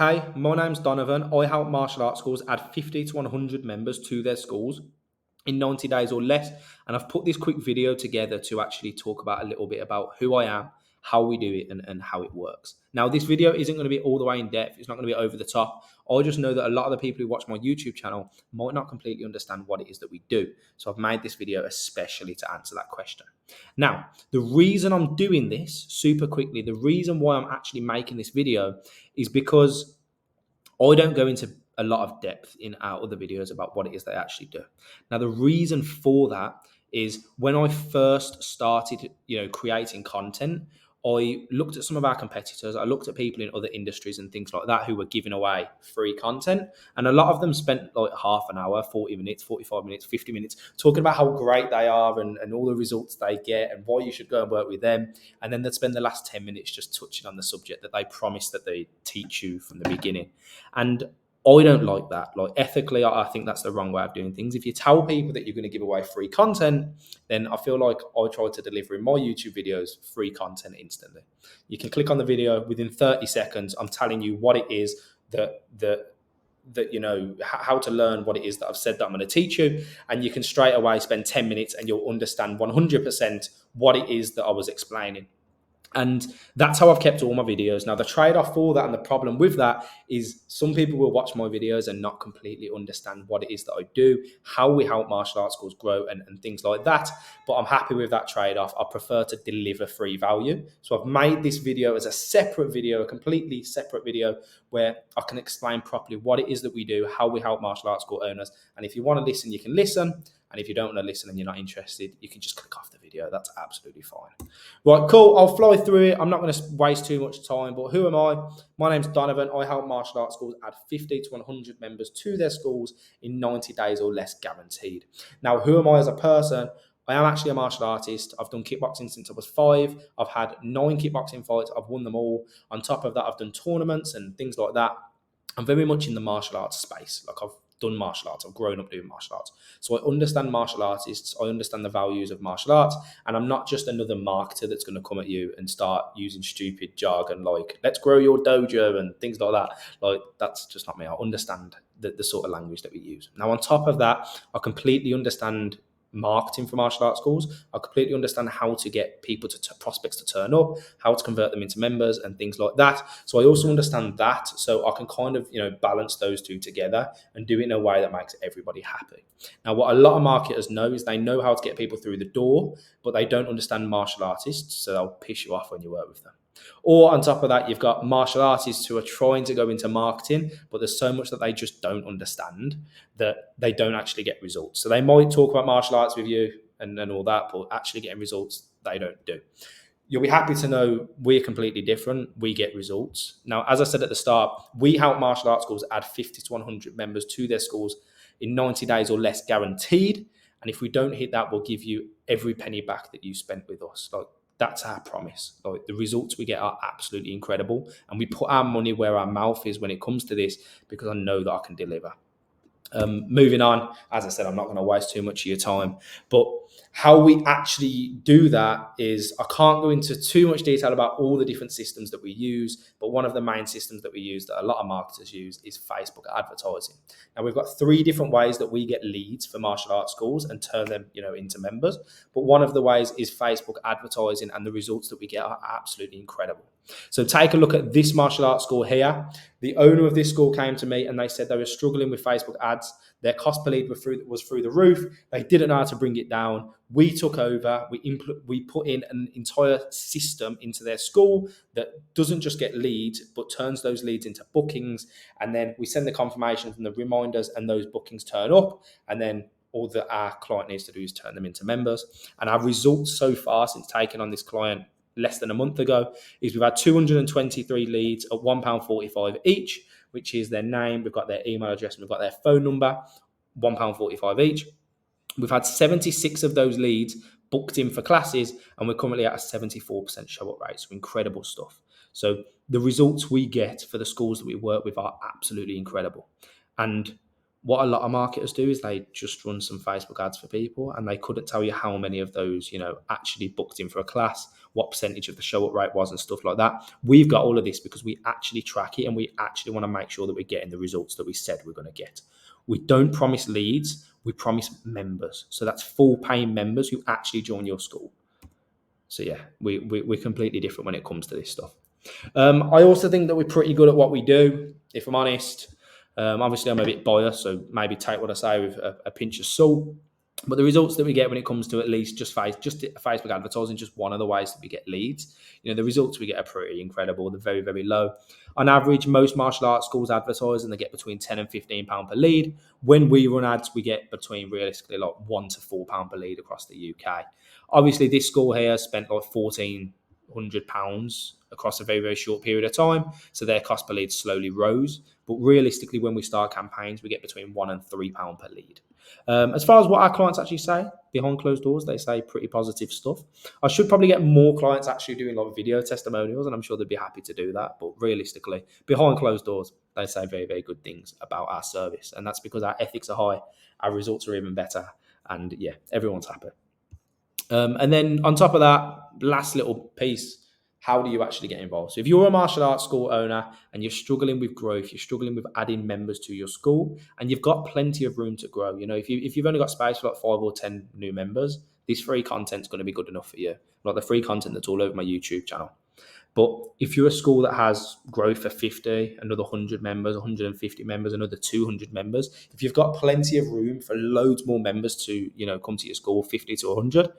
Hi, my name's Donovan. I help martial arts schools add 50 to 100 members to their schools in 90 days or less. And I've put this quick video together to actually talk about a little bit about who I am, how we do it, and how it works. Now, this video isn't going to be all the way in depth, it's not going to be over the top. I just know that a lot of the people who watch my YouTube channel might not completely understand what it is that we do. So I've made this video especially to answer that question. Now, the reason I'm doing this super quickly, the reason why I'm actually making this video is because I don't go into a lot of depth in our other videos about what it is they actually do. Now, the reason for that is when I first started, creating content, I looked at some of our competitors. I looked at people in other industries and things like that who were giving away free content. And a lot of them spent like half an hour, 40 minutes, 45 minutes, 50 minutes talking about how great they are and all the results they get and why you should go and work with them. And then they'd spend the last 10 minutes just touching on the subject that they promised that they teach you from the beginning. And I don't like that. Like ethically, I think that's the wrong way of doing things. If you tell people that you're going to give away free content, then I feel like I try to deliver in my YouTube videos free content instantly. You can click on the video within 30 seconds. I'm telling you what it is that how to learn what it is that I've said that I'm going to teach you, and you can straight away spend 10 minutes and you'll understand 100% what it is that I was explaining. And that's how I've kept all my videos. Now, the trade off for that and the problem with that is some people will watch my videos and not completely understand what it is that I do, how we help martial arts schools grow, and things like that. But I'm happy with that trade off. I prefer to deliver free value. So I've made this video as a separate video, a completely separate video, where I can explain properly what it is that we do, how we help martial arts school owners. And if you want to listen, you can listen. And if you don't want to listen and you're not interested, you can just click off the video. That's absolutely fine. Right, cool. I'll fly through it. I'm not going to waste too much time, but who am I? My name's Donovan. I help martial arts schools add 50 to 100 members to their schools in 90 days or less guaranteed. Now, who am I as a person? I am actually a martial artist. I've done kickboxing since I was 5. I've had 9 kickboxing fights. I've won them all. On top of that, I've done tournaments and things like that. I'm very much in the martial arts space. Like I've done martial arts. I've grown up doing martial arts. So I understand martial artists. I understand the values of martial arts. And I'm not just another marketer that's going to come at you and start using stupid jargon like, let's grow your dojo and things like that. Like, that's just not me. I understand the sort of language that we use. Now, on top of that, I completely understand marketing for martial arts schools. I completely understand how to get people prospects to turn up, how to convert them into members and things like that. So I also understand that. So I can kind of, balance those two together and do it in a way that makes everybody happy. Now, what a lot of marketers know is they know how to get people through the door, but they don't understand martial artists. So they'll piss you off when you work with them. Or on top of that, you've got martial artists who are trying to go into marketing, but there's so much that they just don't understand that they don't actually get results. So they might talk about martial arts with you and all that, but actually getting results, they don't do. You'll be happy to know we're completely different. We get results. Now, as I said at the start, we help martial arts schools add 50 to 100 members to their schools in 90 days or less guaranteed. And if we don't hit that, we'll give you every penny back that you spent with us. Like, that's our promise. Like, the results we get are absolutely incredible. And we put our money where our mouth is when it comes to this, because I know that I can deliver. Moving on, as I said, I'm not going to waste too much of your time, but how we actually do that is, I can't go into too much detail about all the different systems that we use, but one of the main systems that we use that a lot of marketers use is Facebook advertising. Now, we've got 3 different ways that we get leads for martial arts schools and turn them, into members. But one of the ways is Facebook advertising, and the results that we get are absolutely incredible. So take a look at this martial arts school here. The owner of this school came to me and they said they were struggling with Facebook ads. Their cost per lead was through the roof. They didn't know how to bring it down. We took over. We put in an entire system into their school that doesn't just get leads, but turns those leads into bookings. And then we send the confirmations and the reminders, and those bookings turn up. And then all that our client needs to do is turn them into members. And our results so far since taking on this client less than a month ago is we've had 223 leads at £1.45 each, which is their name, we've got their email address, and we've got their phone number, £1.45 each. We've had 76 of those leads booked in for classes, and we're currently at a 74% show-up rate. So incredible stuff. So the results we get for the schools that we work with are absolutely incredible. And what a lot of marketers do is they just run some Facebook ads for people, and they couldn't tell you how many of those, actually booked in for a class, what percentage of the show up rate was and stuff like that. We've got all of this because we actually track it and we actually want to make sure that we're getting the results that we said we're going to get. We don't promise leads, we promise members. So that's full paying members who actually join your school. So yeah, we're completely different when it comes to this stuff. I also think that we're pretty good at what we do, if I'm honest. Obviously, I'm a bit biased, so maybe take what I say with a pinch of salt. But the results that we get when it comes to at least just Facebook advertising, just one of the ways that we get leads. The results we get are pretty incredible. They're very, very low. On average, most martial arts schools advertise and they get between £10 and £15 per lead. When we run ads, we get between realistically like £1 to £4 per lead across the UK. Obviously, this school here spent like £1,400 across a very, very short period of time. So their cost per lead slowly rose. But realistically, when we start campaigns, we get between £1 and £3 per lead. As far as what our clients actually say, behind closed doors, they say pretty positive stuff. I should probably get more clients actually doing like video testimonials, and I'm sure they'd be happy to do that. But realistically, behind closed doors, they say very, very good things about our service. And that's because our ethics are high, our results are even better, and yeah, everyone's happy. And then on top of that, last little piece, how do you actually get involved? So if you're a martial arts school owner and you're struggling with growth, you're struggling with adding members to your school, and you've got plenty of room to grow. If you've only got space for like 5 or 10 new members, this free content's going to be good enough for you. Like the free content that's all over my YouTube channel. But if you're a school that has growth for 50, another 100 members, 150 members, another 200 members, if you've got plenty of room for loads more members to, come to your school, 50 to 100,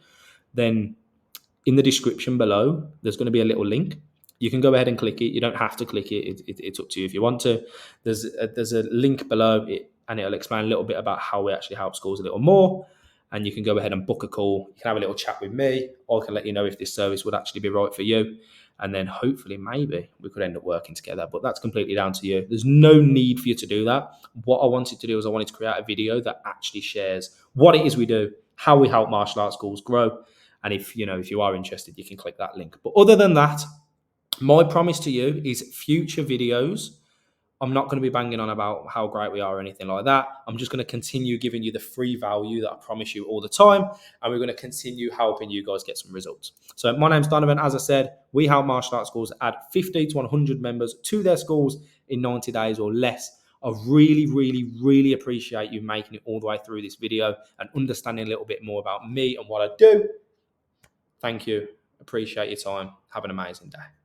then in the description below, there's going to be a little link. You can go ahead and click it. You don't have to click it. It's up to you if you want to. There's a link below it, and it'll explain a little bit about how we actually help schools a little more. And you can go ahead and book a call. You can have a little chat with me, or I can let you know if this service would actually be right for you. And then hopefully, maybe we could end up working together. But that's completely down to you. There's no need for you to do that. What I wanted to do is I wanted to create a video that actually shares what it is we do, how we help martial arts schools grow. And if you are interested, you can click that link. But other than that, my promise to you is future videos. I'm not going to be banging on about how great we are or anything like that. I'm just going to continue giving you the free value that I promise you all the time. And we're going to continue helping you guys get some results. So my name's Donovan. As I said, we help martial arts schools add 50 to 100 members to their schools in 90 days or less. I really, really, really appreciate you making it all the way through this video and understanding a little bit more about me and what I do. Thank you. Appreciate your time. Have an amazing day.